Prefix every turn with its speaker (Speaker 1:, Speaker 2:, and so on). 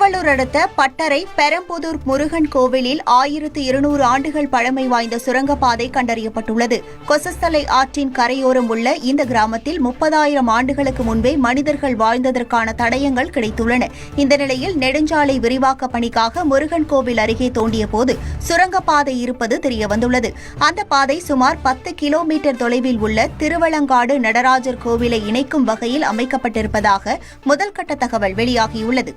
Speaker 1: திருவள்ளூர் அடுத்த பட்டறை பெரம்புதூர் முருகன் கோவிலில் 1200 ஆண்டுகள் பழமை வாய்ந்த சுரங்கப்பாதை கண்டறியப்பட்டுள்ளது. கொசஸ்தலை ஆற்றின் கரையோரம் உள்ள இந்த கிராமத்தில் 30,000 ஆண்டுகளுக்கு முன்பே மனிதர்கள் வாழ்ந்ததற்கான தடயங்கள் கிடைத்துள்ளன. இந்த நிலையில் நெடுஞ்சாலை விரிவாக்க பணிக்காக முருகன் கோவில் அருகே தோண்டியபோது சுரங்கப்பாதை இருப்பது தெரியவந்துள்ளது. அந்த பாதை சுமார் 10 கிலோமீட்டர் தொலைவில் உள்ள திருவலங்காடு நடராஜர் கோவிலை இணைக்கும் வகையில் அமைக்கப்பட்டிருப்பதாக முதல்கட்ட தகவல் வெளியாகியுள்ளது.